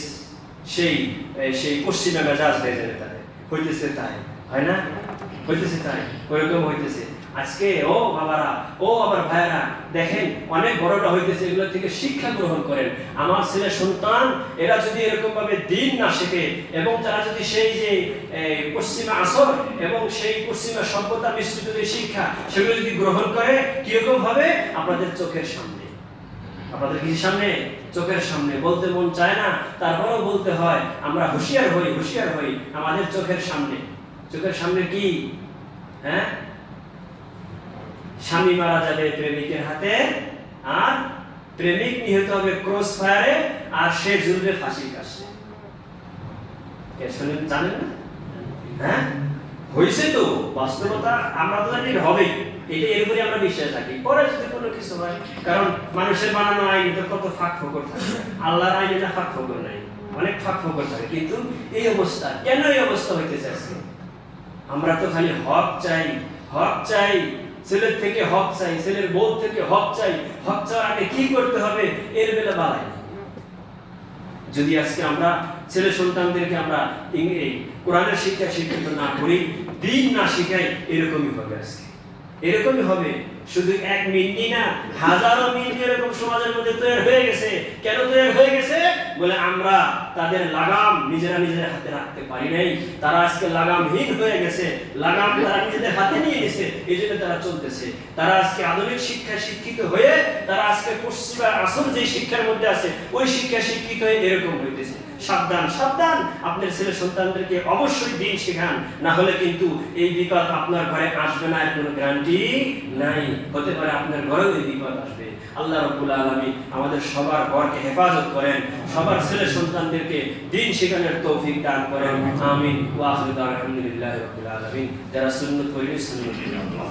সেই পশ্চিমা মেজাজ হয়ে যাবে তাদের। হইতেছে তাই, হয় না? হইতেছে তাই, ওইরকম হইতেছে। আজকে ও বাবারা, ও আমার ভাইয়েরা, দেখেন অনেক বড়রা হইতেছে, এগুলো থেকে শিক্ষা গ্রহণ করেন। আমার ছেলে সন্তান এরা যদি এরকম ভাবে দিন না শেখে, এবং তারা যদি সেই যে পশ্চিমা আসর এবং সেই পশ্চিমা সভ্যতা মিশ্রিত যে শিক্ষা, সেগুলো যদি গ্রহণ করে, কিরকম হবে? আপনাদের চোখের সামনে, আপনাদের কিছু সামনে, চোখের সামনে। বলতে মন চায় না, তারপরেও বলতে হয়। আমরা হুঁশিয়ার হই আমাদের চোখের সামনে। চোখের সামনে কি? হ্যাঁ, স্বামী মারা যাবে প্রেমিকের হাতে, আর প্রেমিক নিহত হবে ক্রস ফায়ারে, আর সে ঝুলবে ফাঁসির কাছে। কে শুনেন জানেন না? হ্যাঁ হয়েছে তো, বাস্তবতা আমরা তো জানি হবেই, এটা এর উপরে আমরা বিশ্বাস রাখি। পরে যদি কোনো কিছু হয়, কারণ মানুষের বানানো আইনে তো কত ফাঁক ফোকর থাকে, আল্লাহর আইনে না ফাঁক ফোকর নাই, অনেক ফাঁক ফোকর থাকে। কিন্তু এই অবস্থা কেন, এই অবস্থা হইতেছে আজকে? আমরা তো খালি হক চাই, হক চাই, ছেলের থেকে হক চাই, ছেলের বউ থেকে হক চাই, হক চাওয়ার আগে কি করতে হবে এর বেলা বাড়াই। যদি আজকে আমরা ছেলে সন্তানদেরকে আমরা কোরআনের শিক্ষা শিক্ষিত না করি, দিন না শিখাই, এরকমই হবে আজকে, এরকমই হবে। শুধু এক মিনিট না, হাজারো মিনিট এরকম সমাজের মধ্যে তৈরি হয়ে গেছে। কেন তৈরি হয়ে গেছে? বলে আমরা তাদের লাগাম নিজেরা নিজেদের হাতে রাখতে পারি নাই। তারা আজকে লাগামহীন হয়ে গেছে, লাগাম তারা নিজেদের হাতে নিয়ে গেছে, এই জন্য তারা চলতেছে। তারা আজকে আধুনিক শিক্ষায় শিক্ষিত হয়ে, তারা আজকে পশ্চিমা আসল যে শিক্ষার মধ্যে আছে ওই শিক্ষা শিক্ষিত হয়ে এরকম হইতেছে। সাবধান, সাবধান, আপনার ছেলে সন্তানদেরকে অবশ্যই দিন শেখান, না হলে কিন্তু এই বিপদ আপনার ঘরে আসবে না, এর কোনো গ্যারান্টি নাই। হতে পারে আপনার ঘরেও এই বিপদ আসবে। আল্লাহ রাব্বুল আলামিন আমাদের সবার ঘরকে হেফাজত করেন, সবার ছেলে সন্তানদেরকে দিন শেখানোর তৌফিক দান করেন। আমিন। ওয়া আখিরু দাওয়ানা আলহামদুলিল্লাহি রাব্বিল আলামিন। যারা সুন্নাত পড়েন সুন্নাত আল্লাহ।